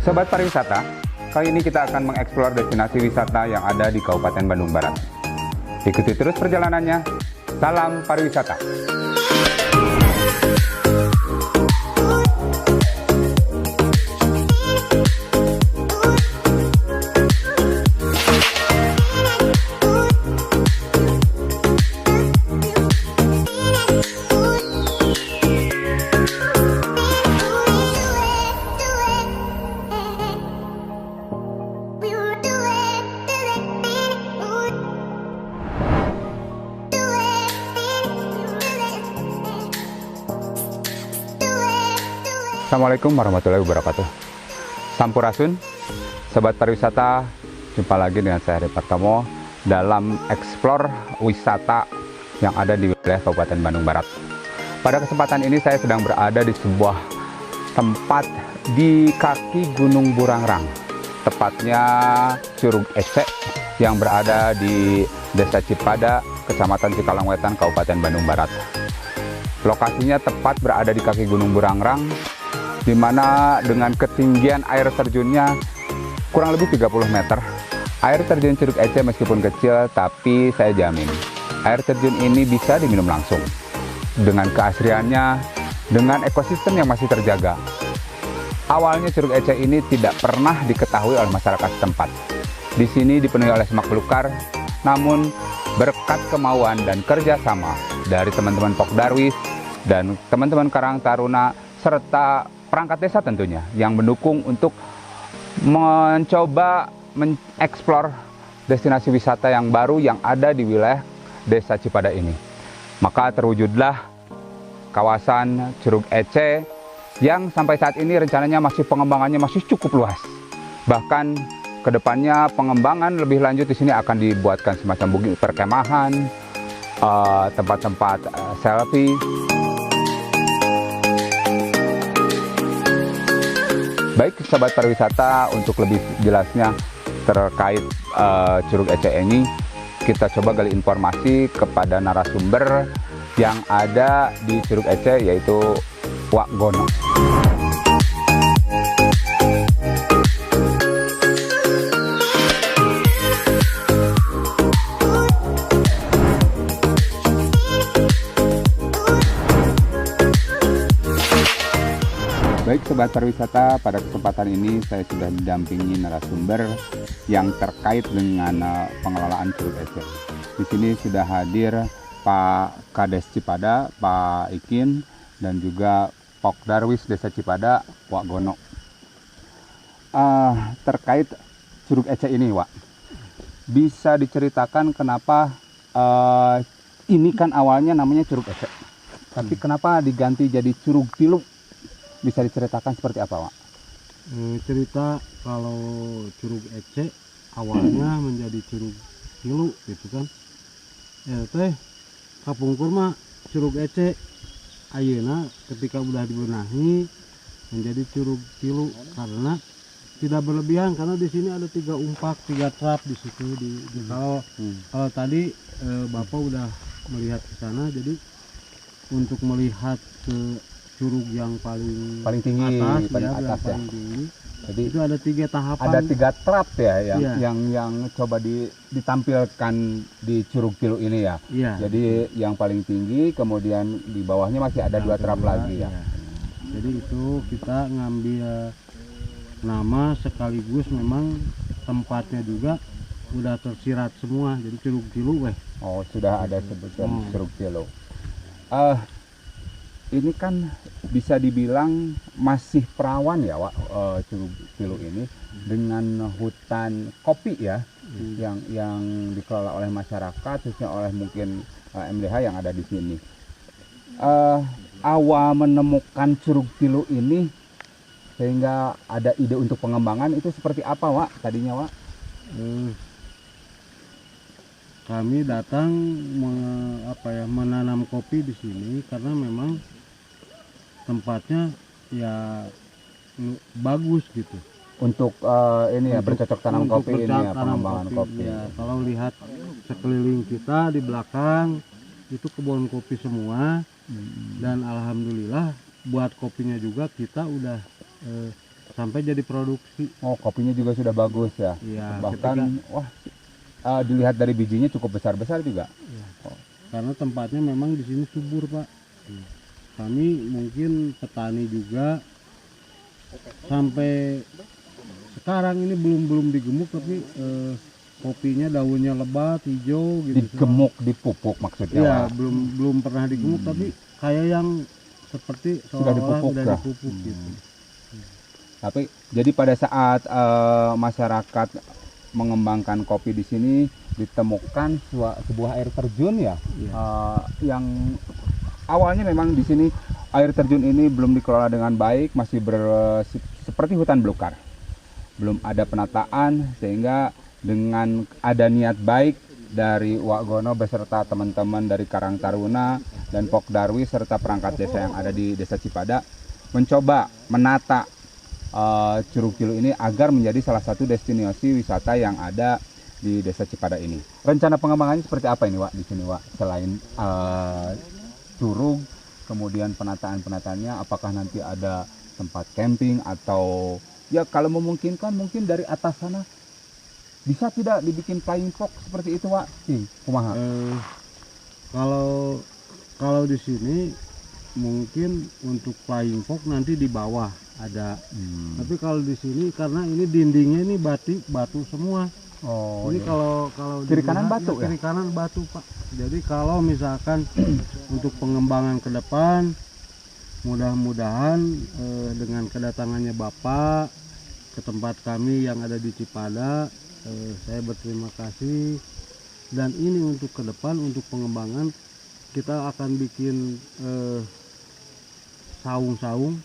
Sobat pariwisata, kali ini kita akan mengeksplor destinasi wisata yang ada di Kabupaten Bandung Barat. Ikuti terus perjalanannya. Salam pariwisata. Assalamualaikum warahmatullahi wabarakatuh. Sampurasun, sobat pariwisata, jumpa lagi dengan saya Heri Partomo dalam eksplor wisata yang ada di wilayah Kabupaten Bandung Barat. Pada kesempatan ini saya sedang berada di sebuah tempat di kaki Gunung Burangrang, tepatnya Curug Ece yang berada di Desa Cipada, Kecamatan Cikalongwetan, Kabupaten Bandung Barat. Lokasinya tepat berada di kaki Gunung Burangrang, di mana dengan ketinggian air terjunnya kurang lebih 30 meter. Air terjun Curug Ece meskipun kecil, tapi saya jamin air terjun ini bisa diminum langsung. Dengan keasriannya, dengan ekosistem yang masih terjaga. Awalnya Curug Ece ini tidak pernah diketahui oleh masyarakat setempat. Di sini dipenuhi oleh semak belukar, namun berkat kemauan dan kerjasama dari teman-teman Pokdarwis dan teman-teman Karang Taruna serta perangkat desa tentunya yang mendukung untuk mencoba mengeksplor destinasi wisata yang baru yang ada di wilayah Desa Cipada ini. Maka terwujudlah kawasan Curug Ece yang sampai saat ini rencananya pengembangannya masih cukup luas. Bahkan kedepannya pengembangan lebih lanjut di sini akan dibuatkan semacam bukit perkemahan, tempat-tempat selfie. Baik sobat pariwisata, untuk lebih jelasnya terkait Curug Ece ini, kita coba gali informasi kepada narasumber yang ada di Curug Ece, yaitu Wak Gono. Baik sobat pariwisata, pada kesempatan ini saya sudah didampingi narasumber yang terkait dengan pengelolaan Curug Ece. Di sini sudah hadir Pak Kades Cipada, Pak Ikin, dan juga Pokdarwis Desa Cipada, Wak Gono. Terkait Curug Ece ini, Wak, bisa diceritakan kenapa ini kan awalnya namanya Curug Ece, tapi kenapa diganti jadi Curug Tilu? Bisa diceritakan seperti apa, Wak? Cerita kalau Curug Ece awalnya menjadi Curug Tilu gitu kan. Ya teh kapungkur mah Curug Ece ayeuna ketika udah dibenahi menjadi Curug Tilu karena tidak berlebihan, karena di sini ada 3 umpak, 3 trap di situ kalau tadi Bapak udah melihat ke sana, jadi untuk melihat ke curug yang paling tinggi, atas, paling ya, atas ya. paling tinggi. Jadi itu ada 3 tahapan. Ada 3 trap ya Iya. yang coba ditampilkan di Curug Tilu ini ya. Iya. Jadi yang paling tinggi, kemudian di bawahnya masih ada 2 trap lagi ya. Iya. Jadi itu kita ngambil nama sekaligus memang tempatnya juga udah tersirat semua. Jadi Curug Tilu weh. Oh, sudah ada sebutan Curug Tilu. Ini kan bisa dibilang masih perawan ya, Wak, Curug Tilu ini dengan hutan kopi ya, yang dikelola oleh masyarakat, khususnya oleh mungkin MDH yang ada di sini. Awal menemukan Curug Tilu ini sehingga ada ide untuk pengembangan itu seperti apa, Wak, tadinya, Wak? Kami datang menanam kopi di sini karena memang tempatnya ya bagus gitu untuk ini ya, bercocok tanam kopi ini ya, pengembangan kopi. Ya, kalau lihat sekeliling kita di belakang itu kebun kopi semua, dan alhamdulillah buat kopinya juga kita udah sampai jadi produksi. Oh, kopinya juga sudah bagus ya. Iya, Bahkan dilihat dari bijinya cukup besar-besar juga. iya. Karena tempatnya memang di sini subur, Pak. Kami mungkin petani juga sampai sekarang ini belum digemuk, tapi kopinya daunnya lebat, hijau gitu. Digemuk, dipupuk maksudnya. Iya, Wak. belum pernah digemuk, tapi kayak yang seperti Sudah seolah-olah dipupuk udah ya? dipupuk gitu. Tapi jadi pada saat masyarakat mengembangkan kopi di sini ditemukan sebuah air terjun ya, Iya. yang awalnya memang di sini air terjun ini belum dikelola dengan baik, masih seperti hutan belukar, belum ada penataan, sehingga dengan ada niat baik dari Wak Gono beserta teman-teman dari Karang Taruna dan Pok Darwi serta perangkat desa yang ada di Desa Cipada mencoba menata Curug Tilu ini agar menjadi salah satu destinasi wisata yang ada di Desa Cipada ini. Rencana pengembangannya seperti apa ini, Wak, di sini, Wak? Selain curug, kemudian penataannya, apakah nanti ada tempat camping atau ya kalau memungkinkan mungkin dari atas sana bisa tidak dibikin flying fox seperti itu, Wak? Kumaha? Kalau di sini mungkin untuk flying fox nanti di bawah ada. Tapi kalau di sini karena ini dindingnya ini batu semua. Oh, ini iya. kalau Kiri kanan dilihat, batu ya? Kiri kanan batu, Pak. Jadi kalau misalkan untuk pengembangan ke depan, mudah-mudahan dengan kedatangannya Bapak ke tempat kami yang ada di Cipada, saya berterima kasih. Dan ini untuk ke depan, untuk pengembangan kita akan bikin saung-saung.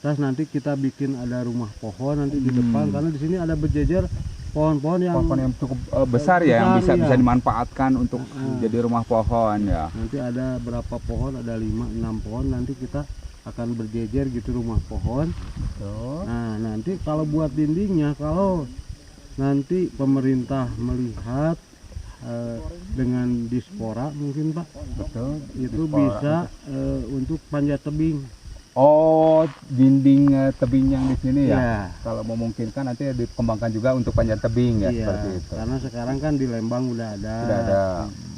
Terus nanti kita bikin ada rumah pohon nanti di depan, karena di sini ada berjejer pohon-pohon yang cukup besar ya, yang bisa iya. dimanfaatkan untuk jadi rumah pohon ya. Nanti ada berapa pohon, ada 5-6 pohon, nanti kita akan berjejer gitu rumah pohon. Betul. Nah nanti kalau buat dindingnya, kalau nanti pemerintah melihat dengan dispora mungkin, Pak, Betul. itu Dispora. bisa untuk panjat tebing. Oh, dinding tebing yang di sini ya. Iya. Kalau memungkinkan nanti dikembangkan juga untuk panjat tebing ya, Iya, seperti itu. karena sekarang kan di Lembang udah ada. Sudah ada.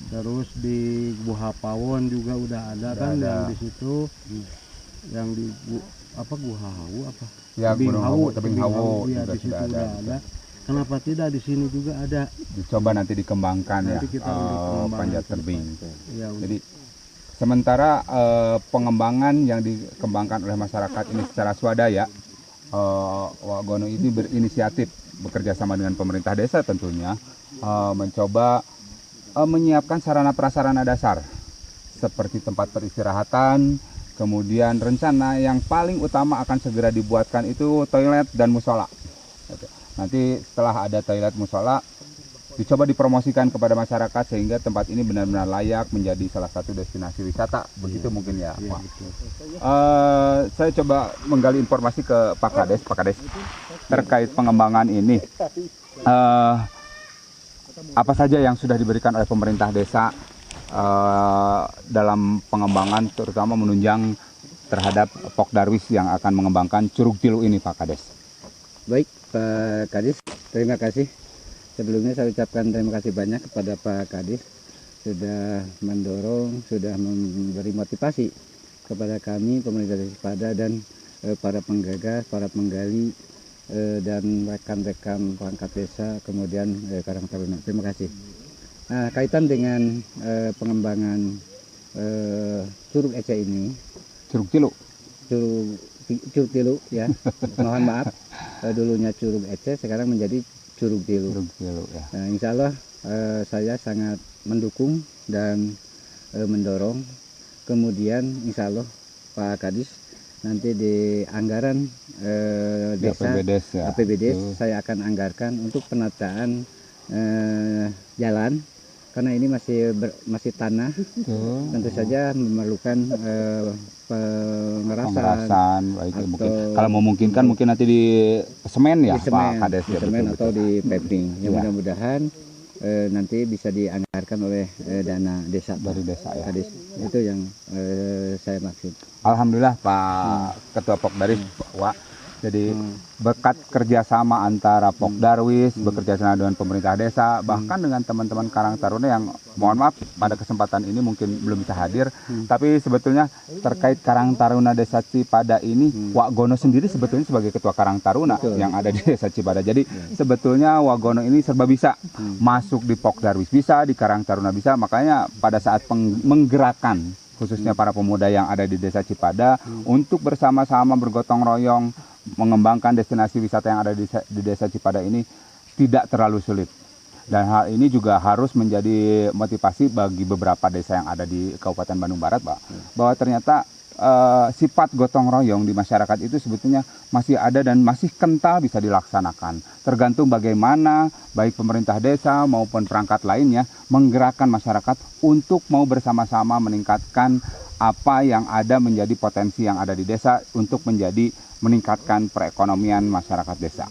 Terus di Buha Pawon juga udah ada kan, ada. yang di situ, yang di Buha Hawu apa? Ya, Gunung Hawu, Tebing Hawu Iya, juga di situ sudah udah ada. Kenapa tidak di sini juga ada? Dicoba nanti dikembangkan Nanti ya, kita untuk pengembangan panjat ke depan. tebing. Ya, untuk- Jadi sementara pengembangan yang dikembangkan oleh masyarakat ini secara swadaya, Wak Gono ini berinisiatif bekerja sama dengan pemerintah desa tentunya mencoba menyiapkan sarana prasarana dasar seperti tempat peristirahatan, kemudian rencana yang paling utama akan segera dibuatkan itu toilet dan musola. Nanti setelah ada toilet musola dicoba dipromosikan kepada masyarakat sehingga tempat ini benar-benar layak menjadi salah satu destinasi wisata, begitu mungkin ya. Iya, Wak. betul. Saya coba menggali informasi ke Pak Kades terkait pengembangan ini. Apa saja yang sudah diberikan oleh pemerintah desa dalam pengembangan, terutama menunjang terhadap Pok Darwis yang akan mengembangkan Curug Tilu ini, Pak Kades? Baik, Pak Kadis, terima kasih. Sebelumnya saya ucapkan terima kasih banyak kepada Pak Kadis sudah mendorong, sudah memberi motivasi kepada kami pemerintah Desa Cipada dan para penggagas, para penggali dan rekan-rekan perangkat desa, kemudian Karang Taruna. Terima kasih. Nah, kaitan dengan pengembangan Curug Ece ini, Curug Tilu. Curug Tilu ya, mohon maaf, dulunya Curug Ece, sekarang menjadi Curug Tilu. Curug Tilu ya. Nah, insya Allah saya sangat mendukung dan mendorong. Kemudian insya Allah Pak Kadis nanti di anggaran desa APBDes ya. APBDes saya akan anggarkan untuk penataan jalan, karena ini masih tanah. Tentu saja memerlukan pengerasan, baik, atau mungkin kalau memungkinkan mungkin nanti di semen ya, di semen, Pak Kades di ya, semen betul, atau betul. di paving. Ya, Iya. mudah-mudahan nanti bisa dianggarkan oleh dana desa Dari desa ya. Kadis. Itu yang saya maksud. Alhamdulillah Pak Ketua Pok Darwis, Wak, Jadi berkat kerjasama antara Pokdarwis, bekerja sama dengan pemerintah desa, bahkan dengan teman-teman Karang Taruna yang mohon maaf pada kesempatan ini mungkin belum bisa hadir, tapi sebetulnya terkait Karang Taruna Desa Cipada ini, Wak Gono sendiri sebetulnya sebagai ketua Karang Taruna yang ada di Desa Cipada. Jadi sebetulnya Wak Gono ini serba bisa, masuk di Pokdarwis bisa, di Karang Taruna bisa, makanya pada saat menggerakkan khususnya para pemuda yang ada di Desa Cipada untuk bersama-sama bergotong royong mengembangkan destinasi wisata yang ada di Desa Cipada ini tidak terlalu sulit. Dan hal ini juga harus menjadi motivasi bagi beberapa desa yang ada di Kabupaten Bandung Barat, Pak. Bahwa ternyata sifat gotong royong di masyarakat itu sebetulnya masih ada dan masih kental bisa dilaksanakan. Tergantung bagaimana baik pemerintah desa maupun perangkat lainnya menggerakkan masyarakat untuk mau bersama-sama meningkatkan apa yang ada menjadi potensi yang ada di desa untuk meningkatkan perekonomian masyarakat desa.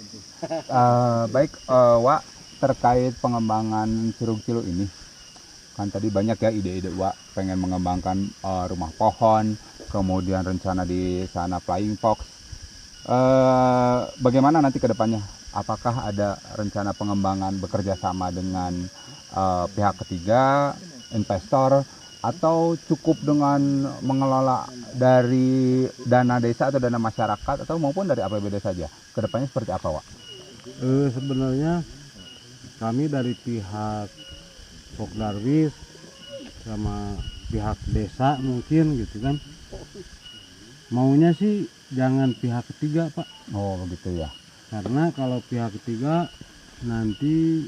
Baik, Wak, terkait pengembangan Curug Cilu ini, kan tadi banyak ya ide-ide Wak pengen mengembangkan rumah pohon, kemudian rencana di sana flying fox. Bagaimana nanti ke depannya? Apakah ada rencana pengembangan bekerja sama dengan pihak ketiga, investor, atau cukup dengan mengelola dari dana desa atau dana masyarakat atau maupun dari APBD saja? Kedepannya seperti apa, Wak? Sebenarnya kami dari pihak Pokdarwis sama pihak desa mungkin gitu kan, maunya sih jangan pihak ketiga, Pak. Oh begitu ya. Karena kalau pihak ketiga nanti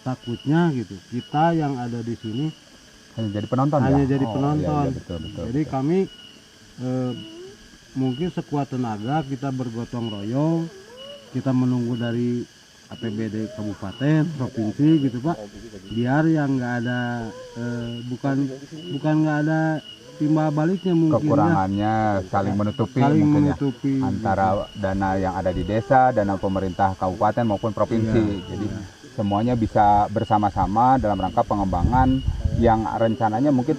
takutnya gitu kita yang ada di sini Hanya jadi penonton hanya ya? jadi Oh, penonton. iya, betul, Jadi kami mungkin sekuat tenaga kita bergotong royong, kita menunggu dari APBD kabupaten, provinsi gitu Pak, biar yang nggak ada bukan nggak ada timbal baliknya mungkin kekurangannya saling menutupi saling mungkin menutupi ya, antara dana yang ada di desa, dana pemerintah kabupaten maupun provinsi. Jadi semuanya bisa bersama-sama dalam rangka pengembangan yang rencananya mungkin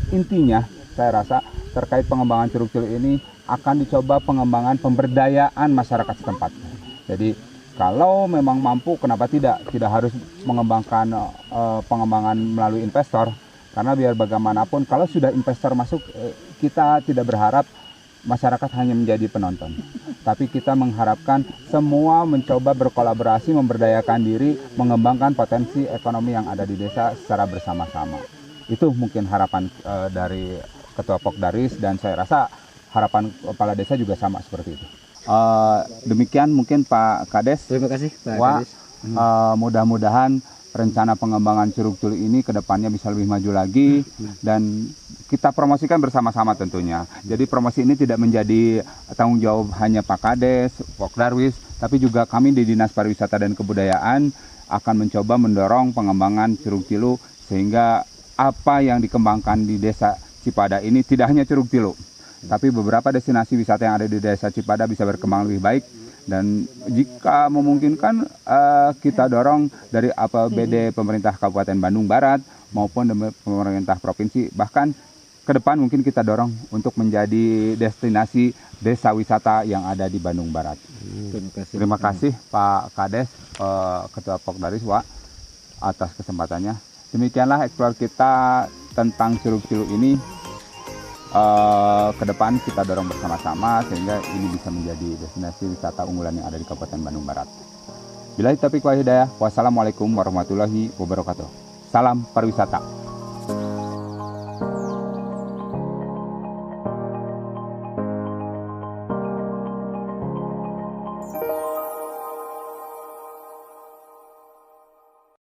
intinya saya rasa terkait pengembangan Curug Cilu ini akan dicoba pengembangan pemberdayaan masyarakat setempat. Jadi kalau memang mampu, kenapa tidak harus mengembangkan pengembangan melalui investor, karena biar bagaimanapun kalau sudah investor masuk, kita tidak berharap masyarakat hanya menjadi penonton, tapi kita mengharapkan semua mencoba berkolaborasi, memberdayakan diri, mengembangkan potensi ekonomi yang ada di desa secara bersama-sama. Itu mungkin harapan dari Ketua Pokdarwis, dan saya rasa harapan kepala desa juga sama seperti itu. Demikian mungkin Pak Kades. Terima kasih Pak Wak, Kades. mudah-mudahan rencana pengembangan Curug Cilu ini ke depannya bisa lebih maju lagi dan kita promosikan bersama-sama tentunya. Jadi promosi ini tidak menjadi tanggung jawab hanya Pak Kades, Pokdarwis, tapi juga kami di Dinas Pariwisata dan Kebudayaan akan mencoba mendorong pengembangan Curug Cilu sehingga apa yang dikembangkan di Desa Cipada ini tidak hanya Curug Cilu, tapi beberapa destinasi wisata yang ada di Desa Cipada bisa berkembang lebih baik. Dan jika memungkinkan kita dorong dari APBD pemerintah Kabupaten Bandung Barat maupun pemerintah provinsi, bahkan ke depan mungkin kita dorong untuk menjadi destinasi desa wisata yang ada di Bandung Barat. Terima kasih Pak Kades, Ketua Pokdarwis, Wak, atas kesempatannya. Demikianlah eksplor kita tentang Curug Cilu ini. Ke depan kita dorong bersama-sama sehingga ini bisa menjadi destinasi wisata unggulan yang ada di Kabupaten Bandung Barat. Billahi taufiq wal hidayah. Wassalamualaikum warahmatullahi wabarakatuh. Salam pariwisata.